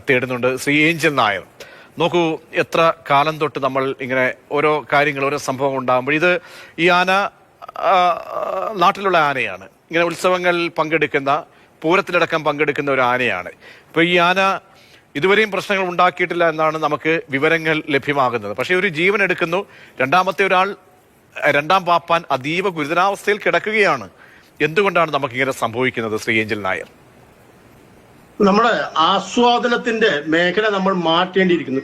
തേടുന്നുണ്ട്. Shri Angel Nair, നോക്കൂ, എത്ര കാലം തൊട്ട് നമ്മൾ ഇങ്ങനെ ഓരോ കാര്യങ്ങൾ, ഓരോ സംഭവങ്ങൾ ഉണ്ടാകുമ്പോൾ ഈ ആന നാട്ടിലുള്ള ആനയാണ്, ഇങ്ങനെ ഉത്സവങ്ങളിൽ പങ്കെടുക്കുന്ന, പൂരത്തിലടക്കം പങ്കെടുക്കുന്ന ഒരു ആനയാണ്. ഇപ്പോൾ ഈ ആന ഇതുവരെയും പ്രശ്നങ്ങൾ ഉണ്ടാക്കിയിട്ടില്ല എന്നാണ് നമുക്ക് വിവരങ്ങൾ ലഭ്യമാകുന്നത്. പക്ഷേ ഒരു ജീവൻ എടുക്കുന്നു, രണ്ടാം പാപ്പാൻ അതീവ ഗുരുതരാവസ്ഥയിൽ കിടക്കുകയാണ്. എന്തുകൊണ്ടാണ് നമുക്കിങ്ങനെ സംഭവിക്കുന്നത് ശ്രീ ഏഞ്ചൽ നായർ? നമ്മുടെ ആസ്വാദനത്തിന്റെ മേഖല നമ്മൾ മാറ്റേണ്ടിയിരിക്കുന്നു.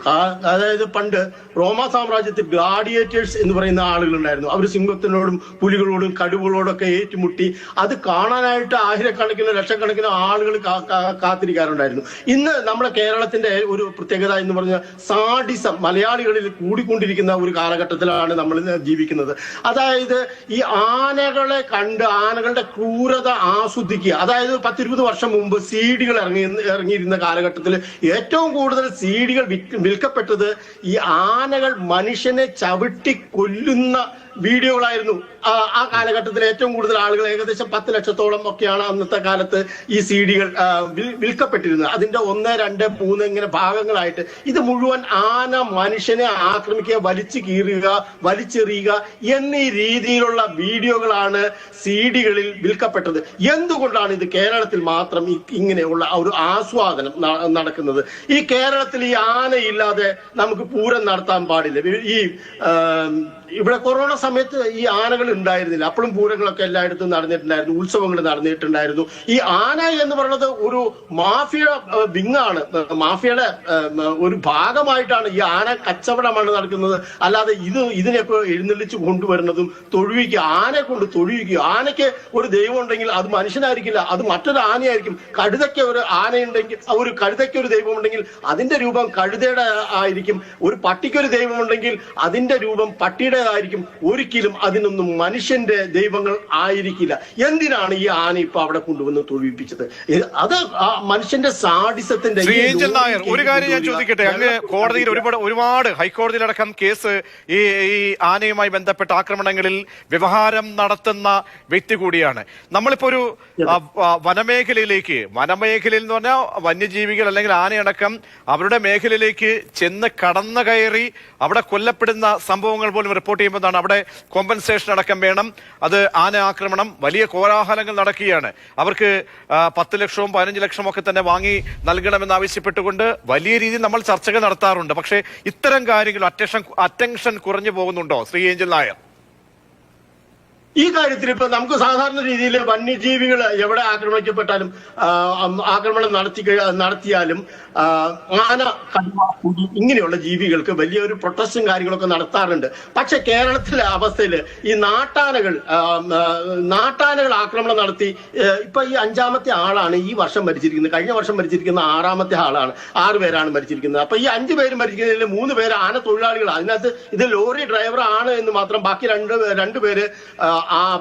അതായത് പണ്ട് റോമാ സാമ്രാജ്യത്തിൽ ഗ്ലാഡിയേറ്റേഴ്സ് എന്ന് പറയുന്ന ആളുകളുണ്ടായിരുന്നു. അവർ സിംഹത്തിനോടും പുലികളോടും കടുവകളോടും ഒക്കെ ഏറ്റുമുട്ടി അത് കാണാനായിട്ട് ആയിരക്കണക്കിന് ലക്ഷക്കണക്കിന് ആളുകൾ കാത്തിരിക്കാറുണ്ടായിരുന്നു. ഇന്ന് നമ്മുടെ കേരളത്തിന്റെ ഒരു പ്രത്യേകത എന്ന് പറഞ്ഞാൽ സാഡിസം മലയാളികളിൽ കൂടിക്കൊണ്ടിരിക്കുന്ന ഒരു കാലഘട്ടത്തിലാണ് നമ്മൾ ജീവിക്കുന്നത്. അതായത് ഈ ആനകളെ കണ്ട് ആനകളുടെ ക്രൂരത ആസ്വദിക്കുക. അതായത് 10-20 വർഷം മുമ്പ് സീഡികൾ ഇറങ്ങിയിരുന്ന കാലഘട്ടത്തിൽ ഏറ്റവും കൂടുതൽ സീഡികൾ വിൽക്കപ്പെട്ടത് ഈ ആനകൾ മനുഷ്യനെ ചവിട്ടി കൊല്ലുന്ന വീഡിയോകളായിരുന്നു. ആ കാലഘട്ടത്തിൽ ഏറ്റവും കൂടുതൽ ആളുകൾ, ഏകദേശം 10 ലക്ഷത്തോളം ഒക്കെയാണ് അന്നത്തെ കാലത്ത് ഈ സീഡികൾ വിൽക്കപ്പെട്ടിരുന്നത്. അതിന്റെ 1, 2, 3 ഇങ്ങനെ ഭാഗങ്ങളായിട്ട് ഇത് മുഴുവൻ ആന മനുഷ്യനെ ആക്രമിക്കുക, വലിച്ചു കീറുക, വലിച്ചെറിയുക എന്നീ രീതിയിലുള്ള വീഡിയോകളാണ് സീഡികളിൽ വിൽക്കപ്പെട്ടത്. എന്തുകൊണ്ടാണ് ഇത് കേരളത്തിൽ മാത്രം ഇങ്ങനെയുള്ള ഒരു ആസ്വാദനം നടക്കുന്നത്? ഈ കേരളത്തിൽ ഈ ആനയില്ലാതെ നമുക്ക് പൂരം നടത്താൻ പാടില്ല. ഇവിടെ കൊറോണ സമയത്ത് ഈ ആനകൾ ഉണ്ടായിരുന്നില്ല, അപ്പോഴും പൂരങ്ങളൊക്കെ എല്ലായിടത്തും നടന്നിട്ടുണ്ടായിരുന്നു, ഉത്സവങ്ങൾ നടന്നിട്ടുണ്ടായിരുന്നു. ഈ ആന എന്ന് പറയുന്നത് ഒരു മാഫിയ വിങ്ങാണ്, മാഫിയയുടെ ഒരു ഭാഗമായിട്ടാണ് ഈ ആന കച്ചവടമാണ് നടക്കുന്നത്. അല്ലാതെ ഇതിനെയൊക്കെ എഴുന്നള്ളിച്ച് കൊണ്ടുവരുന്നതും തൊഴുവിക്കുക, ആനയെ കൊണ്ട് തൊഴുവിക്കുക. ആനയ്ക്ക് ഒരു ദൈവം ഉണ്ടെങ്കിൽ അത് മനുഷ്യനായിരിക്കില്ല, അത് മറ്റൊരു ആനയായിരിക്കും. കഴുതയ്ക്ക് ഒരു ആനയുണ്ടെങ്കിൽ, ഒരു കഴുതയ്ക്ക് ഒരു ദൈവം ഉണ്ടെങ്കിൽ അതിന്റെ രൂപം കഴുതയുടെ ആയിരിക്കും. ഒരു പട്ടിക്കൊരു ദൈവമുണ്ടെങ്കിൽ അതിന്റെ രൂപം പട്ടിയുടെ ആയിരിക്കും. ഒരിക്കലും അതിനൊന്നും മനുഷ്യന്റെ ദൈവങ്ങൾ ആയിരിക്കില്ല. എന്തിനാണ് ഈ ആന ഇപ്പൊ അവിടെ കൊണ്ടുവന്ന് തൊഴിപ്പിച്ചത്? അത് മനുഷ്യന്റെ സാഡിസത്തിന്റെ. ഒരു കാര്യം ഞാൻ ചോദിക്കട്ടെ, അങ്ങ് കോടതിയിൽ ഒരുപാട് ഹൈക്കോടതിയിലടക്കം കേസ് ഈ ആനയുമായി ബന്ധപ്പെട്ട ആക്രമണങ്ങളിൽ വ്യവഹാരം നടത്തുന്ന വ്യക്തി കൂടിയാണ്. നമ്മളിപ്പോ ഒരു വനമേഖലയിൽ എന്ന് പറഞ്ഞാൽ വന്യജീവികൾ അല്ലെങ്കിൽ ആനയടക്കം അവരുടെ മേഖലയിലേക്ക് ചെന്ന് കടന്നു കയറി അവിടെ കൊല്ലപ്പെടുന്ന സംഭവങ്ങൾ പോലും റിപ്പോർട്ട് ചെയ്യുമ്പോഴാണ് അവിടെ കോമ്പൻസേഷൻ അടക്കം വേണം. അത് ആന ആക്രമണം, വലിയ കോലാഹലങ്ങൾ നടക്കുകയാണ്. അവർക്ക് 10 ലക്ഷവും 15 ലക്ഷവും ഒക്കെ തന്നെ വാങ്ങി നൽകണമെന്ന് ആവശ്യപ്പെട്ടുകൊണ്ട് വലിയ രീതിയിൽ നമ്മൾ ചർച്ചകൾ നടത്താറുണ്ട്. പക്ഷേ ഇത്തരം കാര്യങ്ങൾ അറ്റൻഷൻ കുറഞ്ഞു പോകുന്നുണ്ടോ ശ്രീ ഏഞ്ചൽ നായർ? ഈ കാര്യത്തിൽ ഇപ്പൊ നമുക്ക് സാധാരണ രീതിയിൽ വന്യജീവികൾ എവിടെ ആക്രമിക്കപ്പെട്ടാലും ആക്രമണം നടത്തിയാലും ആന, കടുവ, പുലി ഇങ്ങനെയുള്ള ജീവികൾക്ക് വലിയൊരു പ്രൊട്ടസ്റ്റും കാര്യങ്ങളൊക്കെ നടത്താറുണ്ട്. പക്ഷെ കേരളത്തിലെ അവസ്ഥയിൽ ഈ നാട്ടാനകൾ ആക്രമണം നടത്തി ഇപ്പൊ ഈ 5ാമത്തെ ആളാണ് ഈ വർഷം മരിച്ചിരിക്കുന്നത്. കഴിഞ്ഞ വർഷം മരിച്ചിരിക്കുന്ന 6ാമത്തെ ആളാണ്. 6 പേരാണ് മരിച്ചിരിക്കുന്നത്. അപ്പൊ ഈ 5 പേര് മരിക്കുന്നതിൽ 3 പേര് ആന തൊഴിലാളികളാണ്. അതിനകത്ത് ഇത് ലോറി ഡ്രൈവർ ആണ് എന്ന് മാത്രം. ബാക്കി രണ്ട് പേര്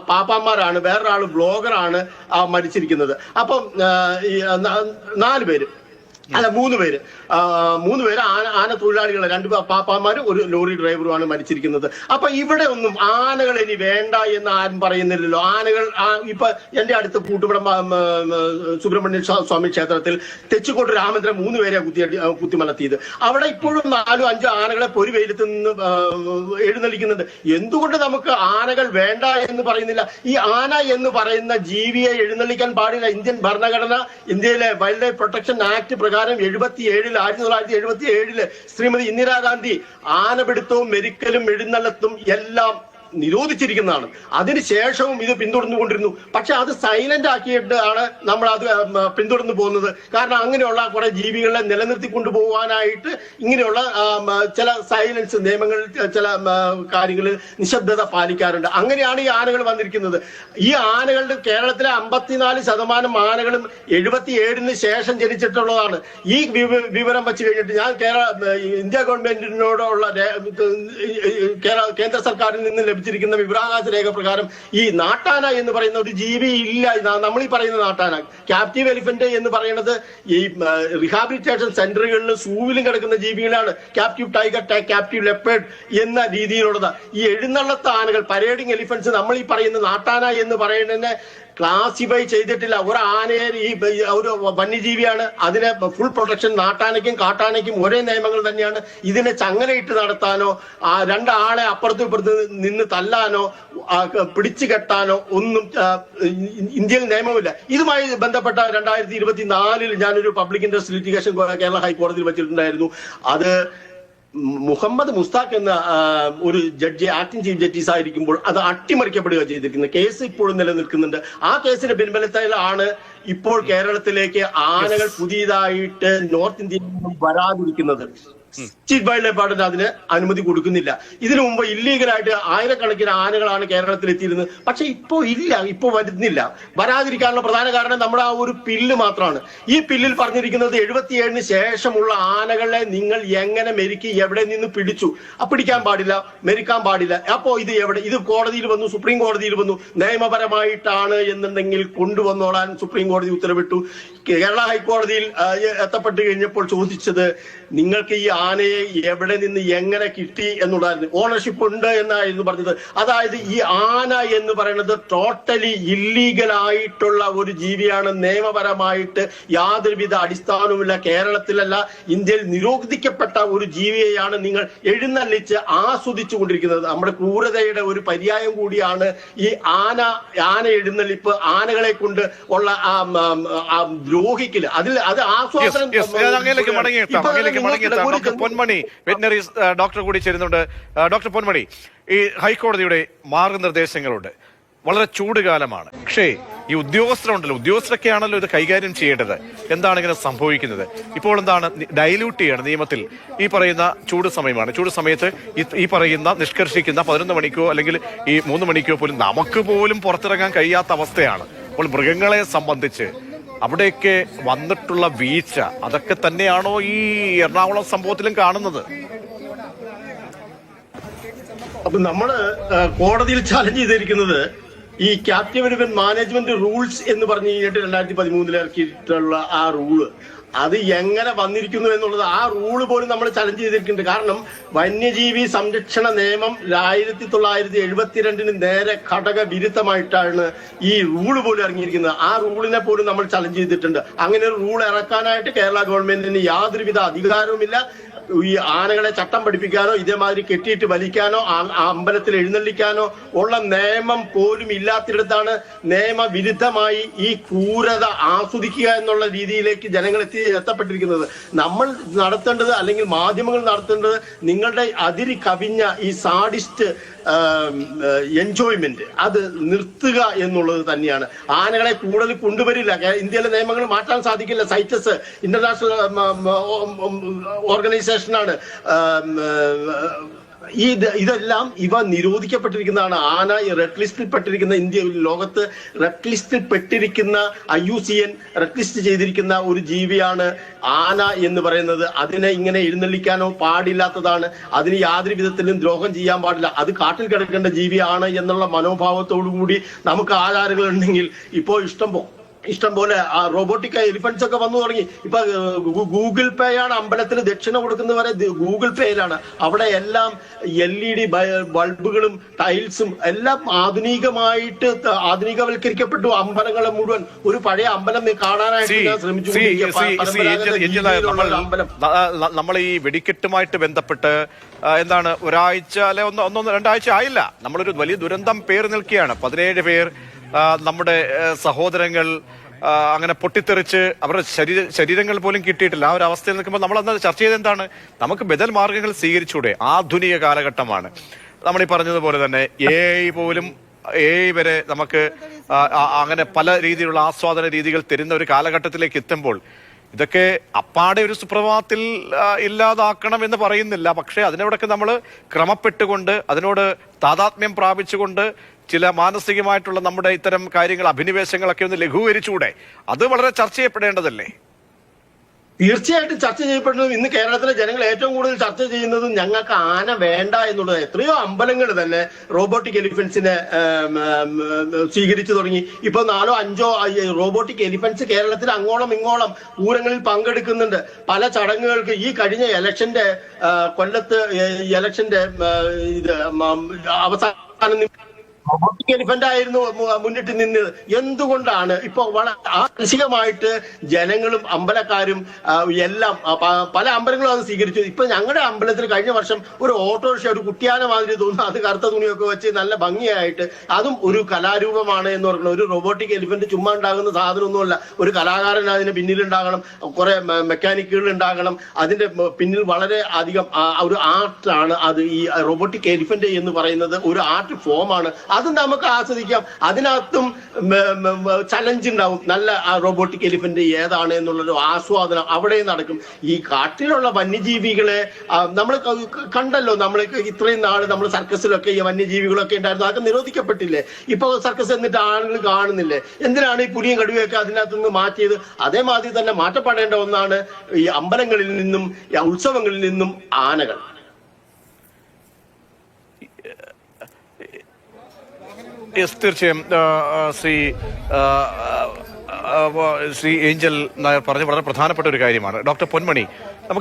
പാപ്പാന്മാരാണ്. വേറൊരാള് ബ്ലോഗറാണ് മരിച്ചിരിക്കുന്നത്. അപ്പം 4 പേര് അല്ല 3 പേര് ആന തൊഴിലാളികൾ, 2 പാപ്പാന്മാരും 1 ലോറി ഡ്രൈവറുമാണ് മരിച്ചിരിക്കുന്നത്. അപ്പൊ ഇവിടെ ഒന്നും ആനകൾ ഇനി വേണ്ട എന്ന് ആരും പറയുന്നില്ലല്ലോ. ആനകൾ ഇപ്പൊ എന്റെ അടുത്ത് കൂട്ടുപടം സുബ്രഹ്മണ്യ സ്വാമി ക്ഷേത്രത്തിൽ തെച്ചിക്കോട്ട് രാമേന്ദ്രൻ 3 പേരെ കുത്തിമലത്തിയത്. അവിടെ ഇപ്പോഴും 4-5 ആനകളെ പൊരിവെയിലത്ത് നിന്ന് എഴുന്നള്ളിക്കുന്നുണ്ട്. എന്തുകൊണ്ട് നമുക്ക് ആനകൾ വേണ്ട എന്ന് പറയുന്നില്ല? ഈ ആന എന്ന് പറയുന്ന ജീവിയെ എഴുന്നള്ളിക്കാൻ പാടില്ല. ഇന്ത്യൻ ഭരണഘടന, ഇന്ത്യയിലെ വൈൽഡ് ലൈഫ് പ്രൊട്ടക്ഷൻ ആക്ട് പ്രകാരം 1977 ശ്രീമതി ഇന്ദിരാഗാന്ധി ആനപിടുത്തവും മെരിക്കലും എഴുന്നള്ളത്തും എല്ലാം നിരോധിച്ചിരിക്കുന്നതാണ്. അതിനുശേഷവും ഇത് പിന്തുടർന്നുകൊണ്ടിരുന്നു. പക്ഷെ അത് സൈലന്റ് ആക്കിയിട്ടാണ് നമ്മൾ അത് പിന്തുടർന്നു പോകുന്നത്. കാരണം അങ്ങനെയുള്ള കുറെ ജീവികളെ നിലനിർത്തി കൊണ്ടുപോകാനായിട്ട് ഇങ്ങനെയുള്ള ചില സൈലൻസ് നിയമങ്ങൾ, ചില കാര്യങ്ങളിൽ നിശബ്ദത പാലിക്കാറുണ്ട്. അങ്ങനെയാണ് ഈ ആനകൾ വന്നിരിക്കുന്നത്. ഈ ആനകളുടെ കേരളത്തിലെ 54% ആനകളും 77-ന് ശേഷം ജനിച്ചിട്ടുള്ളതാണ്. ഈ വിവരം വെച്ച് കഴിഞ്ഞിട്ട് ഞാൻ ഇന്ത്യ ഗവൺമെന്റിനോടുള്ള കേന്ദ്ര സർക്കാരിൽ നിന്ന് ലഭിച്ചിരിക്കുന്ന വിവരാവകാശ രേഖ പ്രകാരം ഈ നാട്ടാന എന്ന് പറയുന്ന ഒരു ജീവി ഇല്ല. നമ്മൾ ഈ പറയുന്ന നാട്ടാന, ക്യാപ്റ്റീവ് എലിഫന്റ് എന്ന് പറയുന്നത് ഈ റീഹാബിലിറ്റേഷൻ സെന്ററുകളിലും സൂവിലും കിടക്കുന്ന ജീവികളാണ്. ക്യാപ്റ്റീവ് ടൈഗർ, ക്യാപ്റ്റീവ് ലെപ്പേർഡ് എന്ന രീതിയിലുള്ളത്. ഈ എഴുന്നള്ളത്ത ആനകൾ, പരേഡിങ് എലിഫന്റ്സ്, നമ്മൾ ഈ പറയുന്ന നാട്ടാന എന്ന് പറയുന്നതിനെ ക്ലാസിഫൈ ചെയ്തിട്ടില്ല. ഒരു ആനയെ ഒരു വന്യജീവിയാണ്, അതിനെ ഫുൾ പ്രൊട്ടക്ഷൻ. നാട്ടാനയ്ക്കും കാട്ടാനയ്ക്കും ഒരേ നിയമങ്ങൾ തന്നെയാണ്. ഇതിനെ ചങ്ങലയിട്ട് നടത്താനോ രണ്ടാളെ അപ്പുറത്തും ഇപ്പുറത്ത് നിന്ന് തല്ലാനോ പിടിച്ചു കെട്ടാനോ ഒന്നും ഇന്ത്യയിൽ നിയമമില്ല. ഇതുമായി ബന്ധപ്പെട്ട 2024 ഞാനൊരു പബ്ലിക് ഇൻട്രസ്റ്റ് ലിറ്റിഗേഷൻ കേരള ഹൈക്കോടതിയിൽ വെച്ചിട്ടുണ്ടായിരുന്നു. അത് മുഹമ്മദ് മുസ്താഖ് എന്ന ഒരു ജഡ്ജി ആക്ടിംഗ് ചീഫ് ജസ്റ്റിസ് ആയിരിക്കുമ്പോൾ അത് അട്ടിമറിക്കപ്പെടുക ചെയ്തിരിക്കുന്നത്. കേസ് ഇപ്പോഴും നിലനിൽക്കുന്നുണ്ട്. ആ കേസിന്റെ പിൻബലത്തിലാണ് ഇപ്പോൾ കേരളത്തിലേക്ക് ആനകൾ പുതിയതായിട്ട് നോർത്ത് ഇന്ത്യയിൽ നിന്നും വരാതിരിക്കുന്നത്. ചീഫ് വൈൽഡ് ലൈഫ് വാർഡൻ അതിന് അനുമതി കൊടുക്കുന്നില്ല. ഇതിനു മുമ്പ് ഇല്ലീഗലായിട്ട് ആയിരക്കണക്കിന് ആനകളാണ് കേരളത്തിൽ എത്തിയിരുന്നത്. പക്ഷെ ഇപ്പൊ വരുന്നില്ല. വരാതിരിക്കാനുള്ള പ്രധാന കാരണം നമ്മുടെ ആ ഒരു പില്ല് മാത്രമാണ്. ഈ പില്ലിൽ പറഞ്ഞിരിക്കുന്നത് 77-ന് ശേഷമുള്ള ആനകളെ നിങ്ങൾ എങ്ങനെ മെരുക്കി എവിടെ നിന്ന് പിടിച്ചു, പിടിക്കാൻ പാടില്ല, മെരുക്കാൻ പാടില്ല. അപ്പോ ഇത് കോടതിയിൽ വന്നു, സുപ്രീം കോടതിയിൽ വന്നു. നിയമപരമായിട്ടാണ് എന്നുണ്ടെങ്കിൽ കൊണ്ടുവന്നോളാൻ സുപ്രീം കോടതി ഉത്തരവിട്ടു. കേരള ഹൈക്കോടതിയിൽ എത്തപ്പെട്ട് കഴിഞ്ഞപ്പോൾ ചോദിച്ചത് നിങ്ങൾക്ക് ഈ ആനയെ എവിടെ നിന്ന് എങ്ങനെ കിട്ടി എന്നുള്ളതായിരുന്നു. ഓണർഷിപ്പ് ഉണ്ട് എന്നായിരുന്നു പറഞ്ഞത്. അതായത് ഈ ആന എന്ന് പറയുന്നത് ടോട്ടലി ഇല്ലീഗൽ ആയിട്ടുള്ള ഒരു ജീവിയാണ്. നിയമപരമായിട്ട് യാതൊരുവിധ അടിസ്ഥാനവുമില്ല. കേരളത്തിലല്ല, ഇന്ത്യയിൽ നിരോധിക്കപ്പെട്ട ഒരു ജീവിയെയാണ് നിങ്ങൾ എഴുന്നള്ളിച്ച് ആസ്വദിച്ചു കൊണ്ടിരിക്കുന്നത്. നമ്മുടെ ക്രൂരതയുടെ ഒരു പര്യായം കൂടിയാണ് ഈ ആന എഴുന്നള്ളിപ്പ്. ആനകളെ കൊണ്ട് ഉള്ള ദ്രോഹിക്കല്, അത് ആസ്വാദനം. പൊന്മണി വെറ്റിനറി ഡോക്ടർ കൂടി ചേരുന്നുണ്ട്. ഡോക്ടർ പൊന്മണി, ഈ ഹൈക്കോടതിയുടെ മാർഗനിർദ്ദേശങ്ങളുണ്ട്. വളരെ ചൂടുകാലമാണ്. പക്ഷേ ഈ ഉദ്യോഗസ്ഥരൊക്കെയാണല്ലോ ഇത് കൈകാര്യം ചെയ്യേണ്ടത്. എന്താണ് ഇങ്ങനെ സംഭവിക്കുന്നത്? ഇപ്പോൾ എന്താണ് ഡൈല്യൂട്ട് ചെയ്യാണ് നിയമത്തിൽ. ഈ പറയുന്ന ചൂട് സമയമാണ്. ചൂട് സമയത്ത് ഈ പറയുന്ന നിഷ്കർഷിക്കുന്ന 11 മണിക്കോ അല്ലെങ്കിൽ ഈ 3 മണിക്കോ പോലും നമുക്ക് പോലും പുറത്തിറങ്ങാൻ കഴിയാത്ത അവസ്ഥയാണ്. അപ്പോൾ മൃഗങ്ങളെ സംബന്ധിച്ച് അവിടെയൊക്കെ വന്നിട്ടുള്ള വീഴ്ച അതൊക്കെ തന്നെയാണോ ഈ എറണാകുളം സംഭവത്തിലും കാണുന്നത്? അപ്പൊ നമ്മള് കോടതിയിൽ ചാലഞ്ച് ചെയ്തിരിക്കുന്നത് ഈ ക്യാപ്റ്റീവ് മാനേജ്മെന്റ് റൂൾസ് എന്ന് പറഞ്ഞു കഴിഞ്ഞിട്ട് 2013 ഇറക്കിയിട്ടുള്ള ആ റൂള്, അത് എങ്ങനെ വന്നിരിക്കുന്നു എന്നുള്ളത്, ആ റൂള് പോലും നമ്മൾ ചലഞ്ച് ചെയ്തിട്ടുണ്ട്. കാരണം വന്യജീവി സംരക്ഷണ നിയമം 1972 നേരെ ഘടക വിരുദ്ധമായിട്ടാണ് ഈ റൂള് പോലും ഇറങ്ങിയിരിക്കുന്നത്. ആ റൂളിനെ പോലും നമ്മൾ ചലഞ്ച് ചെയ്തിട്ടുണ്ട്. അങ്ങനെ ഒരു റൂൾ ഇറക്കാനായിട്ട് കേരള ഗവൺമെന്റിന് യാതൊരുവിധ അധികാരവുമില്ല. ഈ ആനകളെ ചട്ടം പഠിപ്പിക്കാനോ ഇതേമാതിരി കെട്ടിയിട്ട് വലിക്കാനോ അമ്പലത്തിൽ എഴുന്നള്ളിക്കാനോ ഉള്ള നിയമം പോലും ഇല്ലാത്തിടത്താണ് നിയമവിരുദ്ധമായി ഈ ക്രൂരത ആസ്വദിക്കുക എന്നുള്ള രീതിയിലേക്ക് ജനങ്ങൾ എത്തപ്പെട്ടിരിക്കുന്നത്. നമ്മൾ നടത്തേണ്ടത്, അല്ലെങ്കിൽ മാധ്യമങ്ങൾ നടത്തേണ്ടത്, നിങ്ങളുടെ അതിരി കവിഞ്ഞ ഈ സാഡിസ്റ്റ് എൻജോയ്മെന്റ് അത് നിർത്തുക എന്നുള്ളത് തന്നെയാണ്. ആനകളെ കൂടുതൽ കൊണ്ടുവരില്ല. ഇന്ത്യയിലെ നിയമങ്ങൾ മാറ്റാൻ സാധിക്കില്ല. സൈറ്റസ് ഇന്റർനാഷണൽ ഓർഗനൈസേഷനാണ്. ഇതെല്ലാം നിരോധിക്കപ്പെട്ടിരിക്കുന്നതാണ്. ആന റെഡ് ലിസ്റ്റിൽ പെട്ടിരിക്കുന്ന, ഇന്ത്യ ലോകത്ത് റെഡ് ലിസ്റ്റിൽ പെട്ടിരിക്കുന്ന, IUCN റെഡ് ലിസ്റ്റ് ചെയ്തിരിക്കുന്ന ഒരു ജീവിയാണ് ആന എന്ന് പറയുന്നത്. അതിനെ ഇങ്ങനെ എഴുന്നള്ളിക്കാനോ പാടില്ലാത്തതാണ്. അതിന് യാതൊരു വിധത്തിലും ദ്രോഹം ചെയ്യാൻ പാടില്ല. അത് കാട്ടിൽ കിടക്കേണ്ട ജീവിയാണ് എന്നുള്ള മനോഭാവത്തോടു കൂടി നമുക്ക് ആചാരങ്ങൾ ഉണ്ടെങ്കിൽ ഇപ്പോൾ ഇഷ്ടം പോലെ റോബോട്ടിക് എലിഫന്റ്സ് ഒക്കെ വന്നു തുടങ്ങി. ഇപ്പൊ ഗൂഗിൾ പേ ആണ്. അമ്പലത്തിന് ദക്ഷിണ കൊടുക്കുന്നവരെ ഗൂഗിൾ പേയിലാണ്. അവിടെ എല്ലാം LED ബൾബുകളും ടൈൽസും എല്ലാം ആധുനികവൽക്കരിക്കപ്പെട്ടു. അമ്പലങ്ങളെ മുഴുവൻ ഒരു പഴയ അമ്പലം കാണാനായിട്ട് ശ്രമിച്ചു. നമ്മൾ ഈ വെടിക്കെട്ടുമായിട്ട് ബന്ധപ്പെട്ട് എന്താണ് ഒരാഴ്ച അല്ലെ 1-2 ആഴ്ച ആയില്ല, നമ്മളൊരു വലിയ ദുരന്തം പേര് നിൽക്കുകയാണ്. 17 പേർ നമ്മുടെ സഹോദരങ്ങൾ അങ്ങനെ പൊട്ടിത്തെറിച്ച് അവരുടെ ശരീരങ്ങൾ പോലും കിട്ടിയിട്ടില്ല. ആ ഒരു അവസ്ഥയിൽ നിൽക്കുമ്പോൾ നമ്മൾ അന്ന് ചർച്ച ചെയ്ത് എന്താണ്, നമുക്ക് ബദൽ മാർഗങ്ങൾ സ്വീകരിച്ചൂടെ? ആധുനിക കാലഘട്ടമാണ്. നമ്മൾ ഈ പറഞ്ഞതുപോലെ തന്നെ AI വരെ നമുക്ക് അങ്ങനെ പല രീതിയിലുള്ള ആസ്വാദന രീതികൾ തരുന്ന ഒരു കാലഘട്ടത്തിലേക്ക് എത്തുമ്പോൾ ഇതൊക്കെ അപ്പാടെ ഒരു സുപ്രഭാതത്തിൽ ഇല്ലാതാക്കണം എന്ന് പറയുന്നില്ല. പക്ഷെ അതിനോടൊക്കെ നമ്മൾ ക്രമപ്പെട്ടുകൊണ്ട്, അതിനോട് താതാത്മ്യം പ്രാപിച്ചുകൊണ്ട് ചില മാനസികമായിട്ടുള്ള നമ്മുടെ ഇത്തരം കാര്യങ്ങൾ, അഭിനിവേശങ്ങളൊക്കെ ഒന്ന് ലഘൂകരിച്ചുകൂടെ? അത് വളരെ ചർച്ച ചെയ്യപ്പെടേണ്ടതല്ലേ? തീർച്ചയായിട്ടും ചർച്ച ചെയ്യപ്പെടുന്നത്. ഇന്ന് കേരളത്തിലെ ജനങ്ങൾ ഏറ്റവും കൂടുതൽ ചർച്ച ചെയ്യുന്നത് ഞങ്ങൾക്ക് ആന വേണ്ട എന്നുള്ളത്. എത്രയോ അമ്പലങ്ങൾ തന്നെ റോബോട്ടിക് എലിഫന്റ്സിനെ സ്വീകരിച്ചു തുടങ്ങി. ഇപ്പൊ 4-5 റോബോട്ടിക് എലിഫന്റ്സ് കേരളത്തിൽ അങ്ങോളം ഇങ്ങോളം പൂരങ്ങളിൽ പങ്കെടുക്കുന്നുണ്ട്. പല ചടങ്ങുകൾക്ക് ഈ കഴിഞ്ഞ കൊല്ലത്ത് ഇലക്ഷന്റെ അവസാനം റോബോട്ടിക് എലിഫന്റ് ആയിരുന്നു മുന്നിട്ട് നിന്നത്. എന്തുകൊണ്ടാണ് ഇപ്പൊ മാനസികമായിട്ട് ജനങ്ങളും അമ്പലക്കാരും എല്ലാം പല അമ്പലങ്ങളും അത് സ്വീകരിച്ചു. ഇപ്പൊ ഞങ്ങളുടെ അമ്പലത്തിൽ കഴിഞ്ഞ വർഷം ഒരു ഓട്ടോറിക്ഷ, ഒരു കുട്ടിയാന മാതിരി തോന്നുന്നു, അത് കറുത്ത തുണിയൊക്കെ വെച്ച് നല്ല ഭംഗിയായിട്ട്, അതും ഒരു കലാരൂപമാണ് എന്ന് പറയുന്നത്. ഒരു റോബോട്ടിക് എലിഫന്റ് ചുമ്മാ ഉണ്ടാകുന്ന സാധനമൊന്നുമല്ല. ഒരു കലാകാരൻ അതിന് പിന്നിലുണ്ടാകണം, കുറെ മെക്കാനിക്കുകൾ ഉണ്ടാകണം, അതിന്റെ പിന്നിൽ വളരെ അധികം ഒരു ആർട്ടാണ് അത്. ഈ റോബോട്ടിക് എലിഫന്റ് എന്ന് പറയുന്നത് ഒരു ആർട്ട് ഫോമാണ്. അത് നമുക്ക് ആസ്വദിക്കാം. അതിനകത്തും ചലഞ്ച് ഉണ്ടാവും. നല്ല റോബോട്ടിക് എലിഫന്റ് ഏതാണ് എന്നുള്ളൊരു ആസ്വാദനം അവിടെ നടക്കും. ഈ കാട്ടിലുള്ള വന്യജീവികളെ നമ്മൾ കണ്ടല്ലോ. നമ്മൾ ഇത്രയും നാള് നമ്മൾ സർക്കസിലൊക്കെ ഈ വന്യജീവികളൊക്കെ ഉണ്ടായിരുന്നു, അതൊക്കെ നിരോധിക്കപ്പെട്ടില്ലേ? ഇപ്പൊ സർക്കസ് എന്നിട്ട് ആളുകൾ കാണുന്നില്ലേ? എന്തിനാണ് ഈ പുലിയും കടുവയൊക്കെ അതിനകത്ത് നിന്ന് മാറ്റിയത്? അതേമാതിരി തന്നെ മാറ്റപ്പെടേണ്ട ഒന്നാണ് ഈ അമ്പലങ്ങളിൽ നിന്നും ഉത്സവങ്ങളിൽ നിന്നും ആനകൾ. തീർച്ചയായും ശ്രീ ഏഞ്ചൽ നായർ പറഞ്ഞ വളരെ പ്രധാനപ്പെട്ട ഒരു കാര്യമാണ്. ഡോക്ടർ പൊന്മണി,